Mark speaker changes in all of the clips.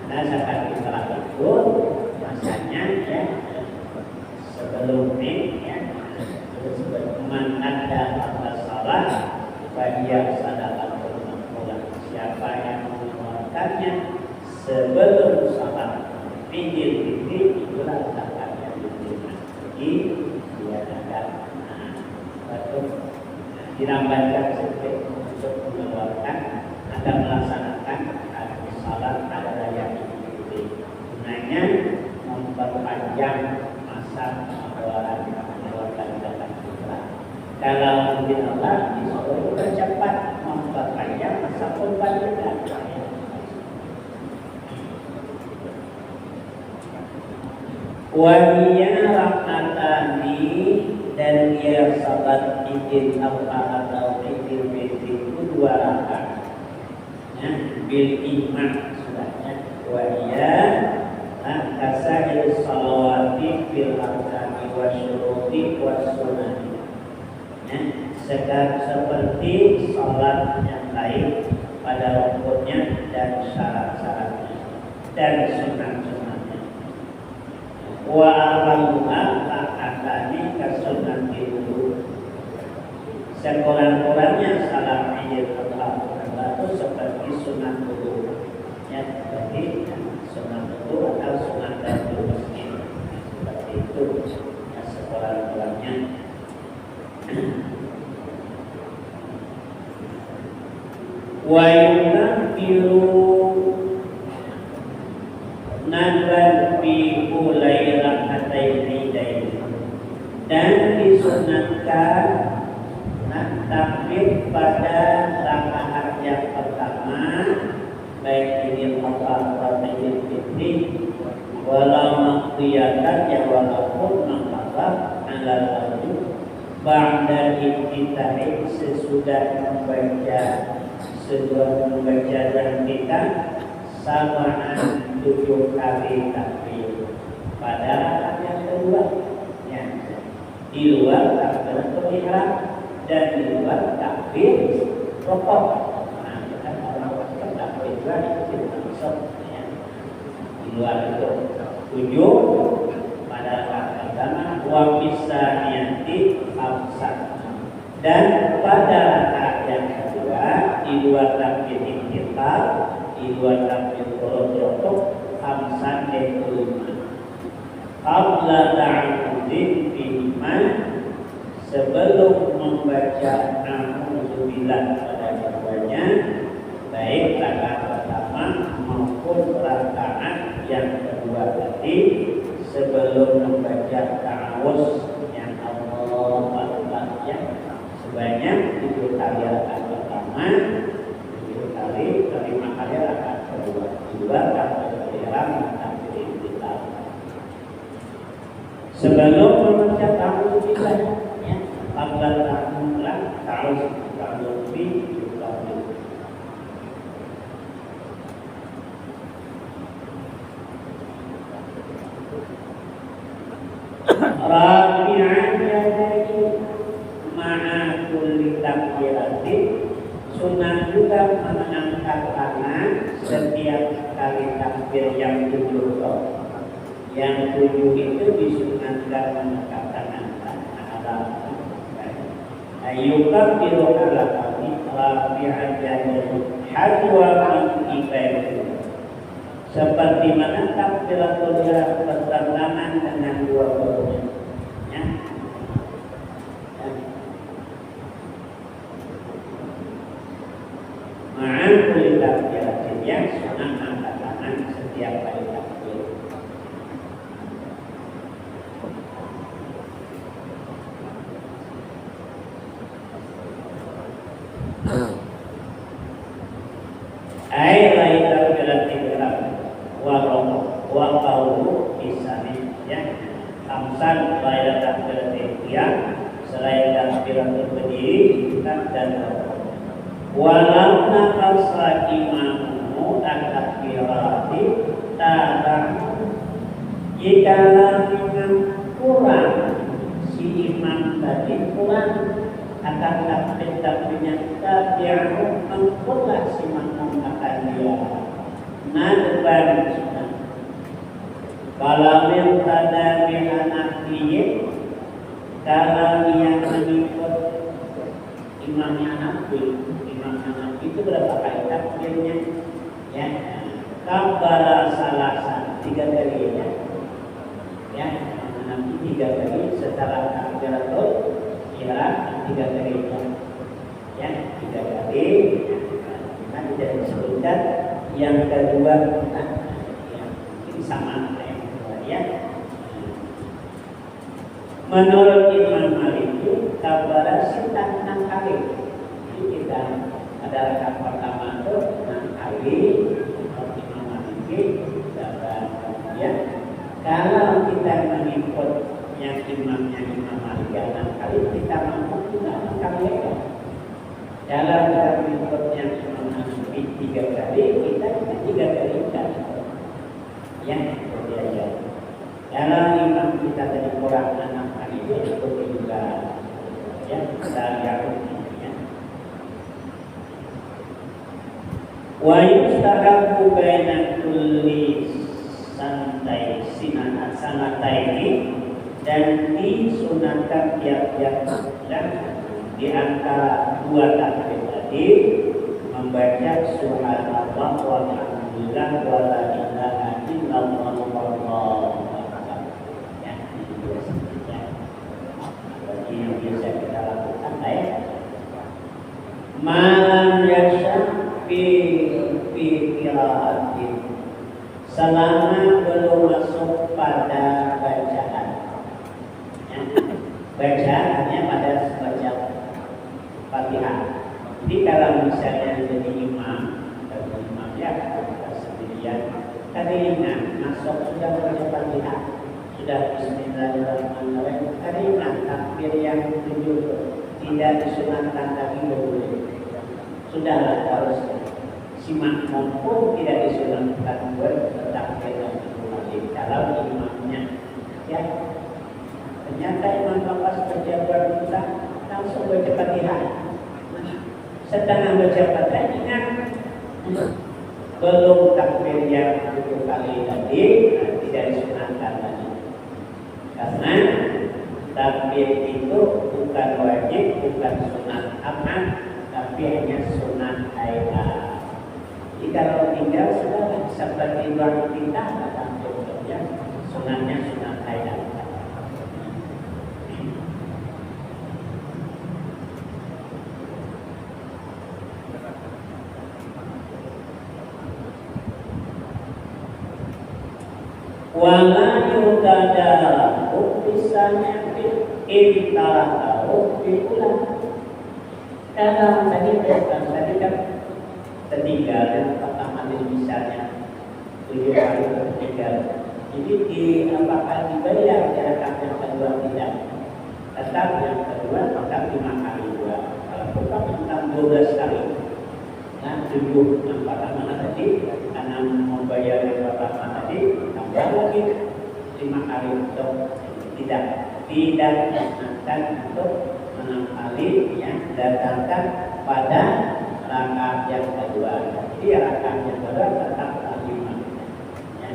Speaker 1: Nah zakat fitrah itu masanya ya sebelum ini ya sebelum ada apa salah bagi sadaqatul maqbulah. Siapa yang mengeluarkannya sebelum salat fitri itulah zakat yang diterima. Jadi dia zakat dirambatkan sedikit untuk mengeluarkan atau melaksanakan salat pada raya Idul. Gunanya memperpanjang masa pengeluaran zakat fitrah. Kalau mungkin Allah disuruh bercepat memperpanjang masa pembagian. Wahiyya rak'atani dan dia salat Idul Adha atau Idul Fitri itu 2 rakaat. Ya, bil imam sudahnya. Wahiyya kasail salawati bil arkani wa syuruti wa sunani. Ya, seperti salat yang lain pada rukunnya dan syarat-syaratnya dan sunat-sunatnya. Wa aqalluha rak'atani kasunati dulu. Sekurang-kurangnya salat Idul Adha itu seperti sunat dulu. Ya, seperti sunat dulu atau sunat dulu masjid. Seperti itu. Ya, sekurang-kurangnya. Wa yunfiru nadran fi ulai rak'ataini dan disunatkan takbir pada rakaat yang pertama baik ini atau Idul Fitri walau maqdiyatan ya walaupun maqdiyah ala wajib ba'da ibtida'i sesudah membaca dan kita samaan 7 kali takbir pada rakaat yang kedua ya. Di luar takbiratul ihram dan di luar takbir rukuk. Nah, kita orang takbir juga itu masuk ya. Di luar itu 7 pada rakaat pertama wa bisaniyati afsad dan pada rakaat yang kedua di luar takbir intiqal di luar takbir rukuk khamsan kelima qabla ta'awudin bima sebelum membaca na'udzubillah pada keduanya baik rakaat pertama maupun rakaat yang kedua tadi sebelum membaca ta'awuz yang Allahu Akbar ya sebanyak 7 kali rakaat pertama 7 kali 5 kali rakaat kedua di luar takbir ihram dan takbir intiqal sebelum membaca ta'awudzillah ya qabla ta'awudz bi rafi'an yadayhi ma'a kulli takbiratin sunnah juga mengangkat tangan setiap kali takbir yang 7 yang 7 itu disunatkan mengangkat tangan ayyukan biru ala kami rafi'an yadayhi hadwa min ibadihi seperti mana takbiratul ihram bertentangan dengan 2 bahunya ya. Ma'an kulli takbiratin yang sunat angkat tangan setiap kali takbir. Ai takbiratul ihram wa qawlu isami ya khamsan selain takbiratul ihram selain takbiratul berdiri dan walau naqasa imamu at-takbirati ta'lamu jika imam kurang si imam tadi kurang akan takbirnya tabi'u mengkurang si makmum akan dia depan sunat. Kalau yang tada anak dia, kalau yang mengikut imamnya anak itu berapa kali takbirnya? Ya, kabbara salasan 3 kali ya, anak 3 kali setelah takbiratul ihram 3 kali ya, 3 kali. Nah, tidak disebutkan yang kedua ini sama ya. Menurut Imam Malik itu kabbara sita 6 kali. Jadi kita ada rakaat pertama itu 6 kali. Menurut Imam Malik ya. Kalau kita mengikut yang imamnya Imam Malik 6 kali, kita mampu juga 6 kali ya. Kalau kita mengikut yang Imam Malik 3 kali, kita 3 kali kan. Ya, ya. Kalau imam kita tadi kurang 6 kali itu juga ya, kita lihat ya. Wa yustahabu baina kulli sanataini dan disunatkan tiap-tiap bulan di antara 2 takbir tadi membaca subhanallah walhamdulillah wala ilaha illallah wallahu akbar. Ya, ini biasanya. Bagi yang biasa kita lakukan ya. Malam yasha fi qiraatin, selama belum masuk pada bacaan. Ya. Bacaannya pada baca Fatihah. Jadi kalau misalnya jadi imam ya kita sendirian, tadi ingat masuk sudah baca Fatihah, sudah Bismillahirrahmanirrahim, tadi ingat takbir yang 7 tidak disunatkan lagi boleh. Sudahlah harus simak maupun tidak disunatkan bertakbir yang wajib kalau imamnya ya. Ternyata imam bapak berjabat kita langsung baca Fatihah. Setengah baca Fatihah ingat belum takbir yang 7 kali tadi tidak disunatkan lagi. Karena takbir itu bukan wajib, bukan sunat aman, tapi hanya sunat hayat. Jadi kalau tinggal sudah seperti waktu kita akan ya, sunatnya sunat hayat. Wala yutada bisanya intara tahu diulang. Kalau tadi kan tertinggal yang pertama di misalnya 7 kali tertinggal. Jadi apakah dibayar di rakaat yang kedua tidak? Tetap yang kedua tetap 5 kali 2. Kalau tetap tentang 12 kali. Nah 7 yang pertama tadi karena membayar yang pertama tadi tambah lagi 5 kali untuk tidak akan untuk 6 kali yang datangkan pada rakaat yang kedua. Jadi rakaat yang kedua tetap 5. Ya.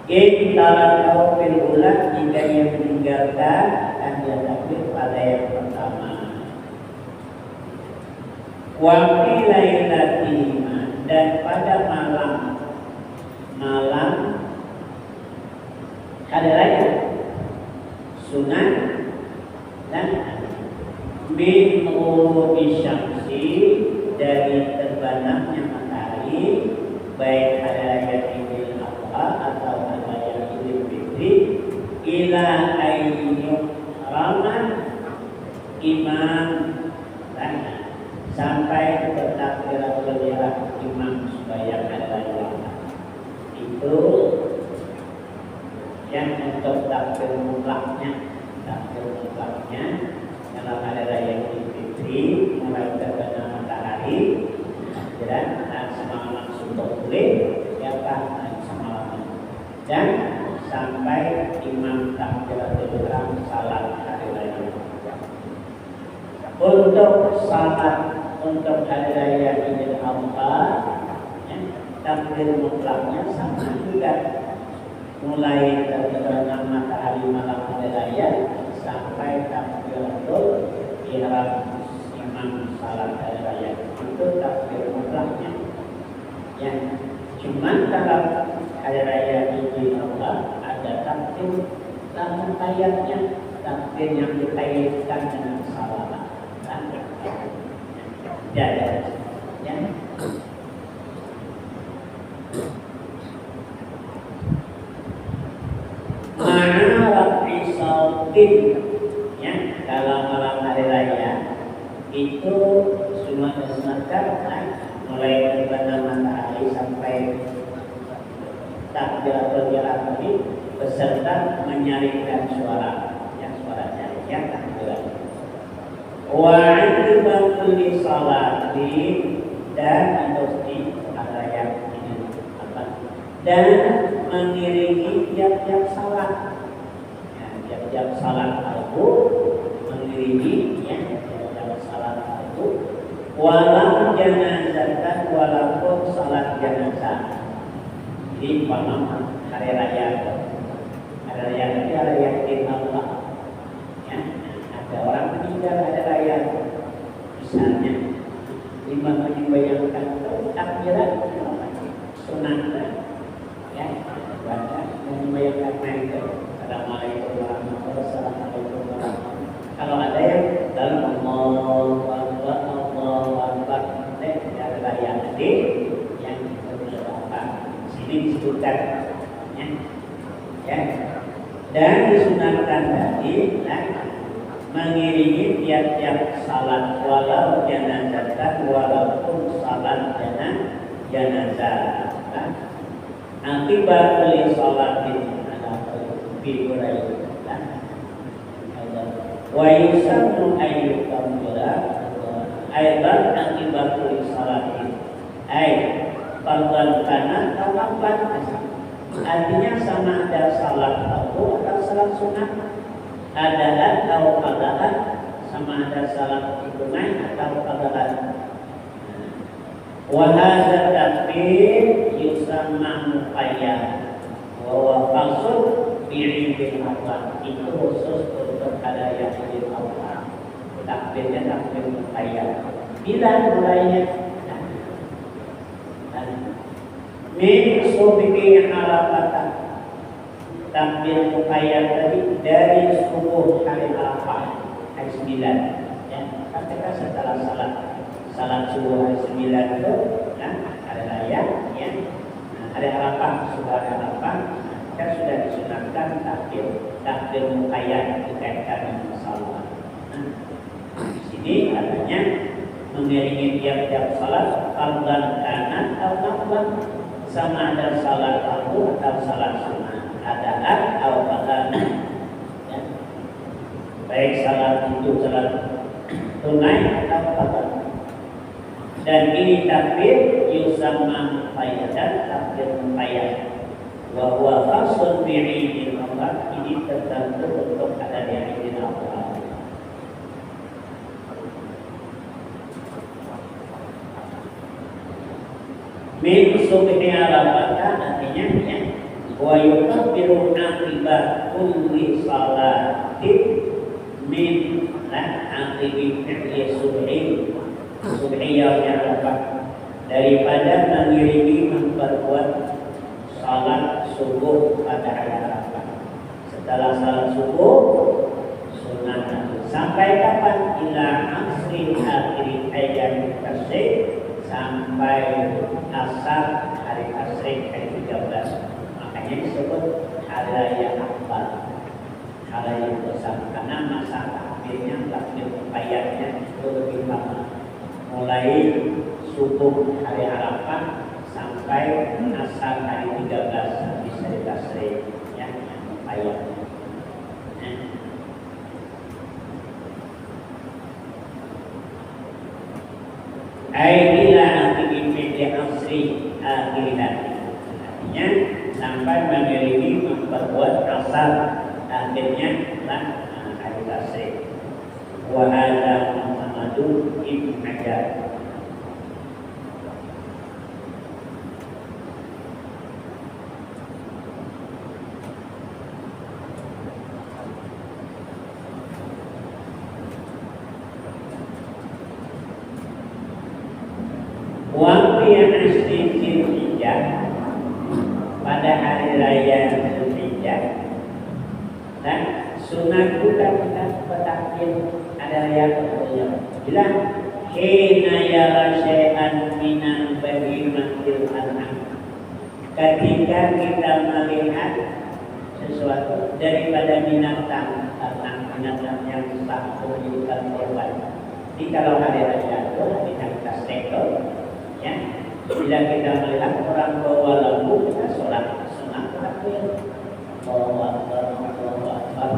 Speaker 1: Kita tahu ulang jika yang meninggalkan akan dia takbir pada yang pertama. Wa fi lailatina, dan pada malam ada raya sunat dan min ghurubi syamsi, dari terbenamnya matahari, baik hari raya Idul Adha atau hari raya Idul Fitri, ila ayyuh raman imam sampai bertakbiratul ihram imam sembahyang hari raya. Itu yang untuk takbir mutlaknya dalam hari raya Idul Fitri mulai terbenam matahari dan semalam subuh boleh siapa semalam dan sampai imam takbiratul ihram salat hari raya. Untuk salat untuk hari raya Idul Adha ya, takbir mutlaknya sama juga, mulai terbenam matahari malam hari raya sampai takbiratul ihram imam salat hari raya, itu takbir mutlaknya. Yang cuman kalau hari raya Idul Allah ada takbir namun kayaknya takbir yang dikaitkan dengan salat. Ya. Rafi sautin, ya, kalau malam hari raya itu semua disunatkan mulai terbenam matahari sampai takbiratul ihram ini beserta menyaringkan suara, ya, suara nyaringnya takbir. Wa aqiba kulli salatin, dan harus di yang ini apa? Dan mengiringi tiap-tiap salat. Ya, tiap-tiap salat itu mengiringi, ya, tiap-tiap salat itu walau janazah, walaupun salat jenazah. Di malam hari raya, hari raya itu hari yang Allah. Ya, ada orang meninggal hari raya, misalnya 5 membayangkan takbiran sunat, ya, baca dan membayangkan mereka. Assalamualaikum warahmatullahi wabarakatuh. Kalau ada yang dalam Allahu Akbar, Allahu Akbar, hari raya nanti yang berapa sini disebutkan, ya, dan disunatkan tadi, mengiringi tiap-tiap salat walau janazah, walaupun salat jenazah. Akibat beli salat ini ada figurai. Wa yusammu ayyukum bila aidan akibat beli salat ini. Fardhan kana atau afdal. Artinya sama ada salat fardu atau salat sunat. Ada atau qadaan, sama ada salat tunai atau qadaan. Wa hadza takbir yusamma muqayyad wa huwa khasun bi'idil Allah. Itu khusus untuk ada yang di Allah. Takbirnya takbir muqayyad. Bila mulainya min subhi Arafah. Takbir muqayyad tadi dari subuh hari Arafah hari 9, ya, ketika setelah salat subuh hari 9 itu, hari raya, ya, hari Arafah, sudah hari Arafah, kan sudah disunatkan takbir muqayyad dikaitkan dengan salat. Di sini adanya mengiringi tiap-tiap salat fardhan kana atau naflan, sama ada salat fardu atau salat sunat. Adaan atau qadaan, ya, baik salat itu salat tunai atau qadaan. Dan ini takbir yusamma muqayyadan, takbir muqayyad. Wa huwa khasun bi'idil Allah, ini tertentu untuk ada di idil Allah. Min subhi Arafah artinya, ya, wa yukabbiru aqiba kulli salatin min aqibi fi'li subhi yang Arafah, daripada mengiringi memperbuat salat subuh pada hari Arafah. Setelah salat subuh sunat sampai kapan? Ila asri akhir ayam tasrik, sampai asar hari tasrik hari 13. Makanya disebut hari raya akbar, hari raya besar, karena masa takbirnya, takbir muqayyadnya itu lebih lama, mulai subuh hari Arafah sampai asar hari 13 habis hari tasrik, ya, yang muqayyadnya. Ila akhir fi'li asri akhirah, artinya sampai mengiringi memperbuat asar akhirnya hari tasrik. Wa hadza Muhammadun ibn Hajar. fi asri Dzulhijjah, pada hari raya Dzulhijjah. Dan sunat juga kita bertakbir ada raya kemudian. Bila hina yara syai'an minal bahimatil an'am, ketika kita melihat sesuatu daripada binatang yang satu bukan korban. Jadi kalau hari raya itu kita stekel, ya. Bila kita melihat orang bawa lampu, kita sholat sunat takbir. Allahu Akbar, Allahu Akbar,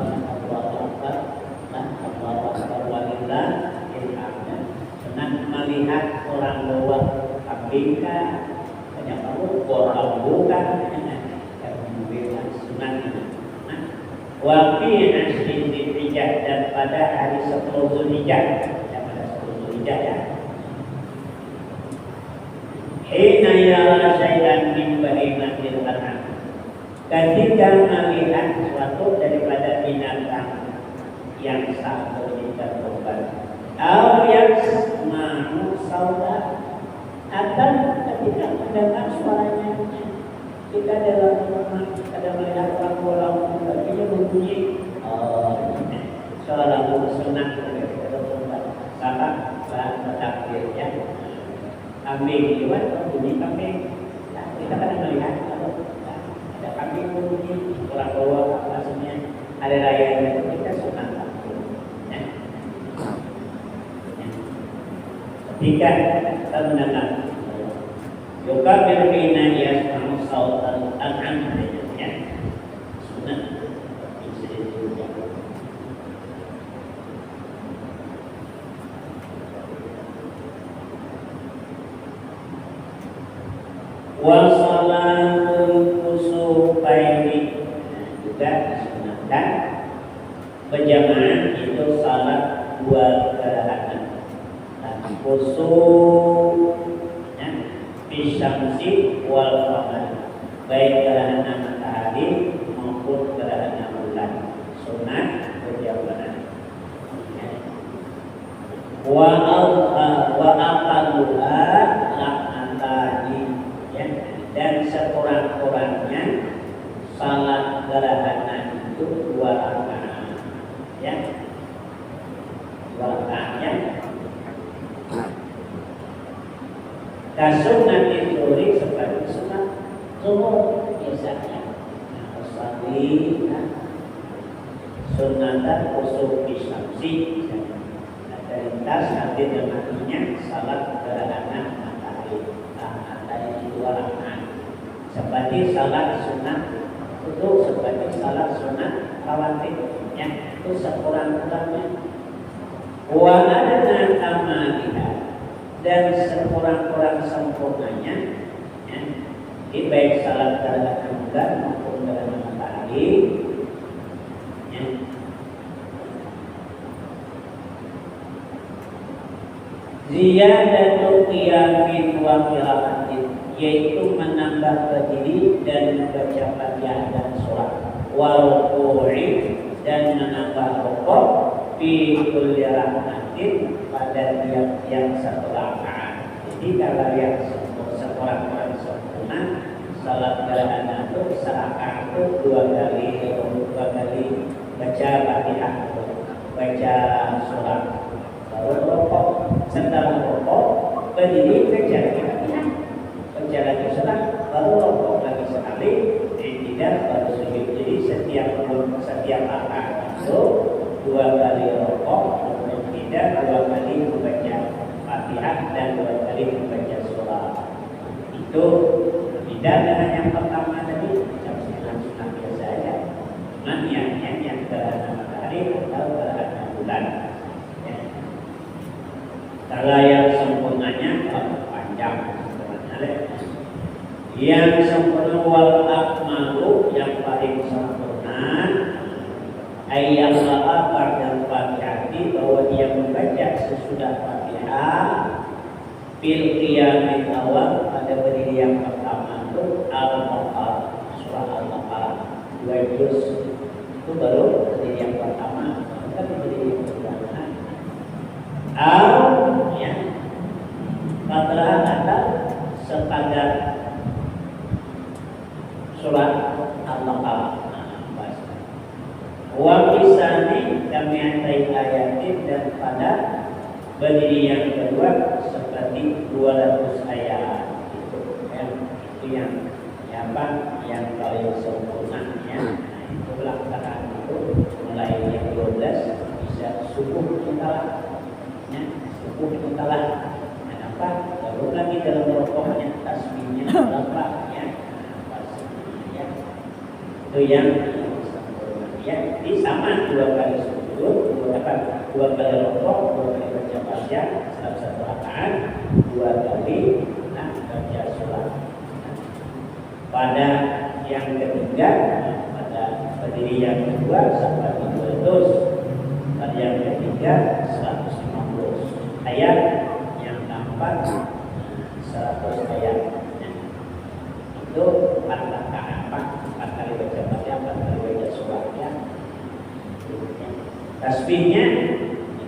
Speaker 1: Allahu Akbar, Allahu Akbar walillahil hamd. Sunat melihat orang bawa kambing kah, banyak bawa lampu kah, sunat itu. Wa fi asri Dzulhijjah, dan pada hari 10 Dzulhijjah, pada 10 Dzulhijjah ya. Hina yara syai'an min bahimatil an'am, ketika melihat sesuatu daripada binatang yang satu kita korban. Aw yasma'u sauta, atau ketika mendengar suaranya. Kita dalam rumah ada melihat orang bola kakinya berbunyi, suara sunat kita berubah sama takbir ya. Kambing juga bunyi kambing. Nah, kita kadang melihat ada kambing berbunyi, orang bawa maksudnya ada raya itu kita sunat takbir. Ya. Ketika kita mendengar Yukabir bina yasma'u sautan an'am, ya. Sunat wa salatul kusufaini, juga disunatkan berjamaah itu salat dua gerhana. Kusuf Bisyamsi wal qamar, baik gerhana matahari maupun gerhana bulan, sunat berjamaah. Wa aqalluha rak'atani, ya, dan sekurang-kurangnya salat gerhana itu 2 rakaat, ya, 2 rakaat, ya. Kasunat zuhri seperti sunat zuhur biasanya. Usali sunatan kusuf bisyamsi. Terlintas nanti dengannya salat gerhana matahari. Matahari 2 rakaat. Seperti salat sunat itu seperti salat sunat rawatib, ya, itu sekurang-kurangnya. Wa adna amaliha, dan sekurang-kurang sempurnanya, ya, di baik salat gerhana bulan maupun gerhana matahari, ya. Ziyadatu qiyamin wa qiraatin, yaitu menambah berdiri dan membaca Fatihah dan surah, wa ruku'i, dan menambah rukuk, fi kulli rak'atin, pada tiap-tiap 1 rakaat. Jadi kalau yang sekurang-kurang sempurna salat gerhana itu serakaat itu 2 kali baca Fatihah, baca surah, baru rukuk. Setelah rukuk berdiri kejar Fatihah, baca lagi surah, baru rukuk lagi sekali, tidak baru sujud. Jadi setiap rakaat itu 2 kali rukuk, tidak 2 kali membaca Fatihah dan 2 kali membaca surah. Itu tidak dengan yang pertama tadi, macam sunat biasa saja. Cuman yang gerhana matahari atau gerhana bulan. Ya. Kalau yang sempurnanya panjang sebenarnya. Yang sempurna wal akmalu, yang paling sempurna ayat Allah dan Fatihah, bahwa dia membaca sesudah Fatihah fil qiyamil awal, pada berdiri yang pertama itu Al-Baqarah, surah Al-Baqarah 2 juz, itu baru berdiri yang pertama, bukan berdiri yang pertama. Ya, Fatihah atau sekadar surat Al-Baqarah. Wa kisani kami antai ayatin, dan pada berdiri yang kedua seperti 200 ayat. Itu yang yang paling sempurna ya. Nah, itu pelaksanaan itu mulai yang 12 bisa subuh kita ya, subuh kita kenapa? Baru lagi dalam rokoknya tasbihnya berapa ya? Itu yang sempurna ya. Jadi sama 2 kali sujud, 2 kali rokok, 2 kali baca baca satu rakaat, 2 kali baca surat. Pada yang ketiga, pada berdiri yang kedua sampai 200. Pada yang ketiga 150 ayat, yang keempat 100 ayat. Itu 4 rakaat, 4 kali baca baca, 4 kali baca surat ya. Tasbihnya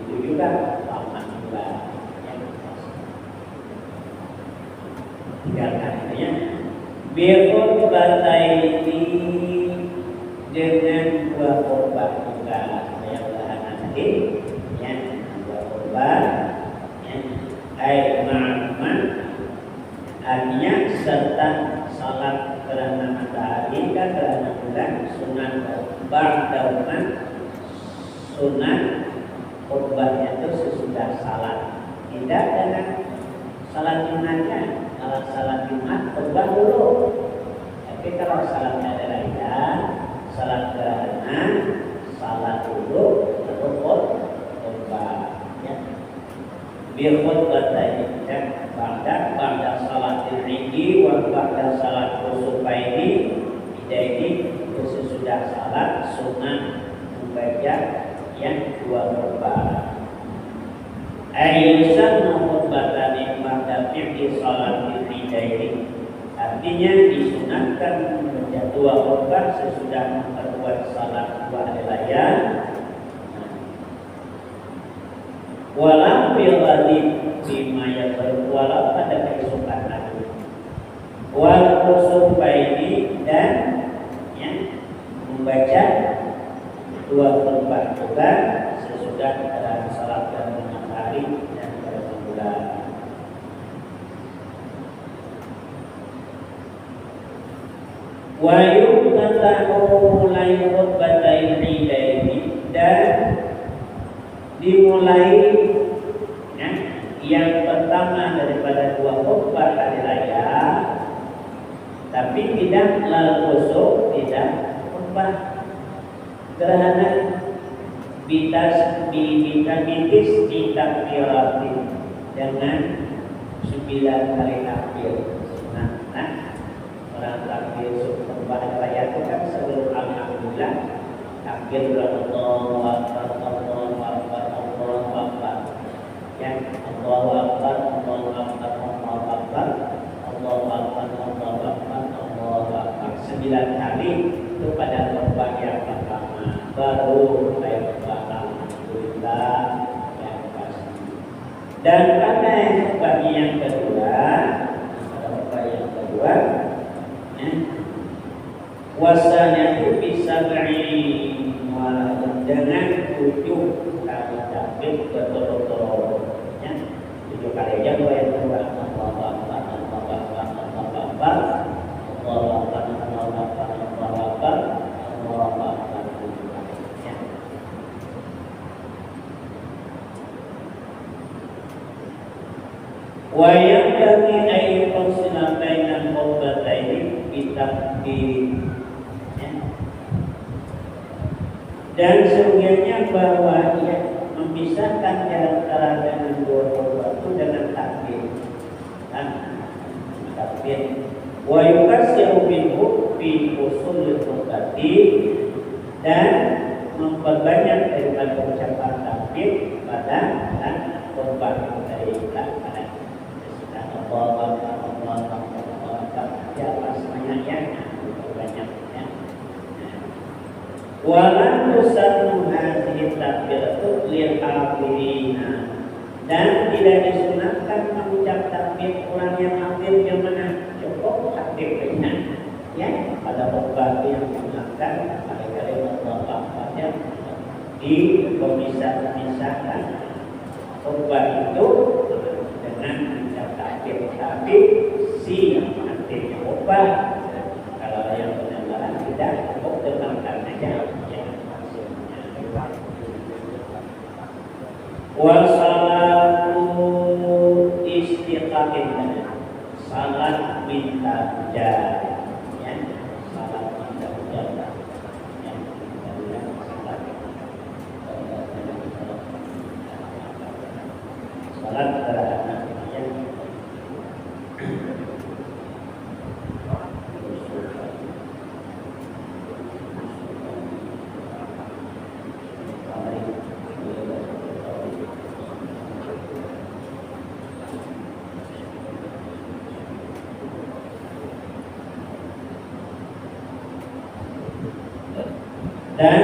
Speaker 1: itu juga alhamdulillah yang tiga kali ya. Berkhutbah batai ini dengan 2 khutbah juga yang nanti ya, 2 khutbah ya. Ma'aman artinya serta salat kerana matahari dan kerana bulan, sunat ba'dauman, sunat khutbahnya itu sesudah salat, tidak dengan salat Jumatnya. Kalau salat Jumat khutbah dulu. Tapi kalau salat hari raya, salat gerhana, salat dulu baru khutbah. Ya. Bil khutbah tadi dan ba'da salat Idi wa ba'da salat Kusufaini, ini itu sesudah salat sunnah membaca yang 2 khutbah. Ayusan khutbatan yang ba'da fi'li salat Idaini, artinya disunatkan membaca 2 khutbah sesudah memperbuat salat 2 hari raya. Walau biladi bima yang walau pada keesokan hari. Wal kusufaini, dan ya, membaca 2 khutbah juga sesudah ada salat dan matahari dan pada bulan. Wa yuqtatahu mulai khutbatain idaini, dan dimulai ya, yang pertama daripada 2 khutbah hari raya, tapi tidak lalkusuk, tidak khutbah gerhana bitis ditakbiratin dengan 9 kali takbir. Orang takbir khutbah hari raya itu kan sebelum alhamdulillah takbir Allahu Akbar, Allahu Akbar, Allahu Akbar ya, Allahu Akbar, Allahu Akbar, Allahu Akbar, Allahu Akbar, Allahu Akbar, Allahu Akbar 9 kali. Itu pada khutbah yang pertama, baru ayat alhamdulillah yang pasti. Dan pada khutbah yang kedua, wasanya itu bisa dengan 7 kali takbir berturut-turut ya. 7 kali aja yang kedua, Allahu Akbar, Allahu Akbar, Allahu Akbar, Allahu Akbar, Allahu Akbar, Allahu Akbar, Allahu Akbar ya. Wa yaqtadi ayatan sinatainan khutbataini bitakbir. Dan sungguhnya bahwa ia memisahkan antara dengan 2 khutbah itu dengan takbir. Takbir. Wa yukassiru minhu fi usul khutbati, dan memperbanyak daripada ucapan takbir pada khutbah dari pada Allahu Akbar, Allahu Akbar, Allahu Akbar. Ya, semuanya ya, banyak ya. Walan tusannu hadhihi takbiratu lil hafirina, dan tidak disunatkan akan mengucap takbir orang yang hadir yang mana cukup takbirnya ya pada khutbah yang mengatakan kali-kali bapak-bapaknya dipisah-pisahkan khutbah itu dengan mengucap takbir, tapi si yang hadirnya khutbah kalau yang benar-benar tidak cukup dengarkan aja ya maksudnya. Wassalatu istiqaqin, salat minta hujan ya, salat minta hujan ya, salat terhadap ya. Dan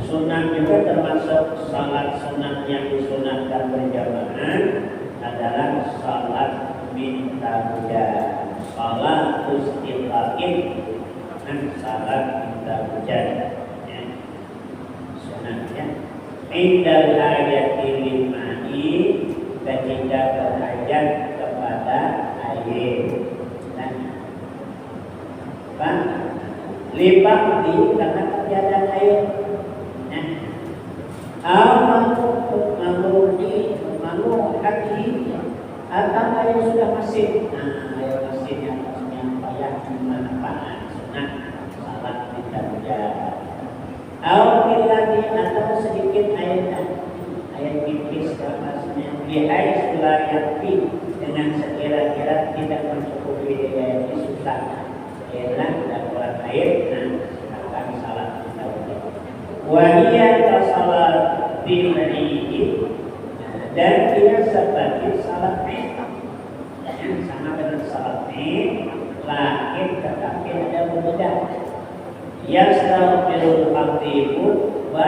Speaker 1: sunat juga termasuk salat sunat yang disunatkan berjamaah adalah salat minta hujan, salat istiqaqin dan salat minta hujan ya. Sunatnya indal ayati limai, ketika berhajat kepada air dan lipat di karena tiada air. Malu kaki atau air sudah masih. Air masihnya harusnya payah manfaat sunat salat minta hujan. Atau sedikit air pipis maksudnya bihai sulayapi dengan sekira-kira tidak mencukupi air susah. Dan orang air akan salat minta hujan. Wahia salat dimani dan dia sebagai salat yang sama dengan salat lain tetapi ada berbeda. Yastaghfirul khatibu wa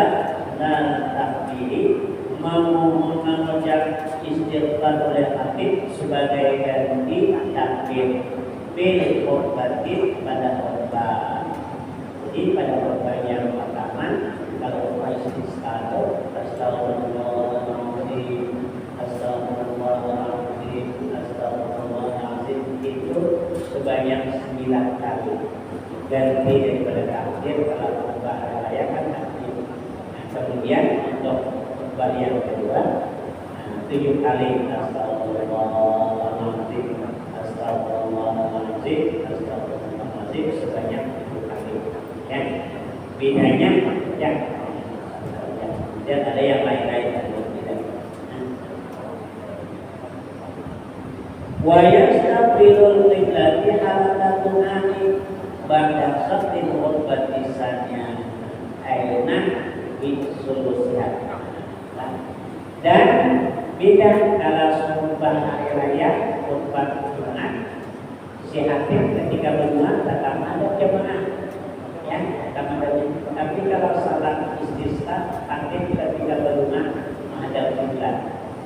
Speaker 1: la takbiri, mengucap istighfar oleh khatib sebagai ganti takbir bil khutbati pada khutbah. Jadi pada khutbah yang pertama kalau khutbah istisqa astagfirullahaladzim, astagfirullahaladzim, astagfirullahaladzim itu sebanyak 9 kali. Ganti daripada takbir kalau khutbah raya kan takbir. Kemudian untuk khutbah yang kedua 7 kali astagfirullahaladzim, astagfirullahaladzim, astagfirullahaladzim sebanyak 7 kali. Ya, bedanya ya. Dan ada yang lain-lain dan tidak. Wa yastaghfirul qiblati halatunani ba'da saqil khutbati saniyah aina bisulusiyat. Dan beda kalau khutbah hari raya, khutbah Jumat, si hakim ketika berjamaah tetap ada jamaah, ya, tetap ada. Tapi kalau salat istisqa, hakim ketika berjamaah menghadap kiblat.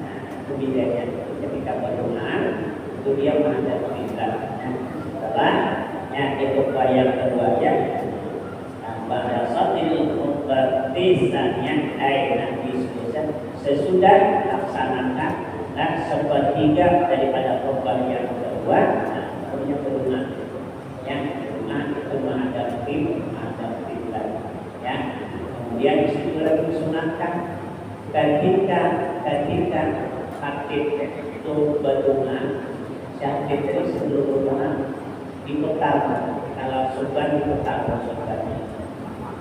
Speaker 1: Nah, itu bedanya. Ketika berjamaah, itu dia menghadap kiblat. Setelah itu yang kedua ya, pada saat ini khutbah tisannya aina bisulusiyat, sesudah laksanakan dan sepertiga daripada khutbah yang kedua, punya berumah, yang berumah itu menghadap kiblat, ya. Kemudian disitu lagi disunatkan ketika khatib itu berumah, khatib dari sebelum berumah diputar, kalau subuh diputar maksudnya,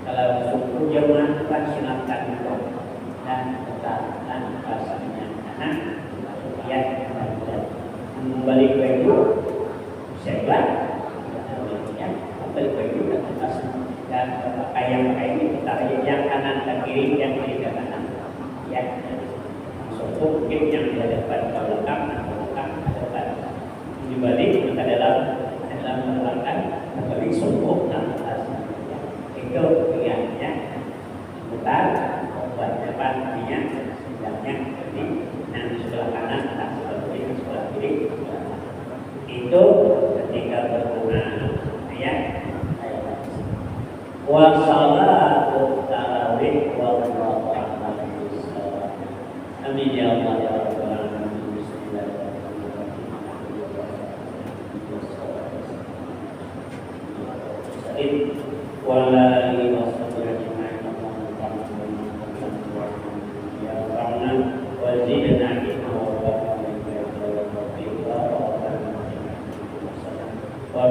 Speaker 1: kalau subuh jamaah itu kan sunatkan itu dan putar dan rasanya. Ya, kembali ke itu sebelah ya, kembali ke itu dan pakai ini putar yang kanan ke kiri, yang kiri ke kanan ya, subuh mungkin yang di depan ke belakang atau belakang ke depan dibalik kita dalam menerangkan kembali subuh dan atasnya ya. Itu pilihannya putar buat depan artinya sebelahnya jadi yang di sebelah kanan atau sebelah kiri, sebelah wa salatut tarawih wallahu a'lam bissawab. Amin ya Allah ya rabbal alamin. Bismillahirrahmanirrahim. Wa la ilaha illallah wa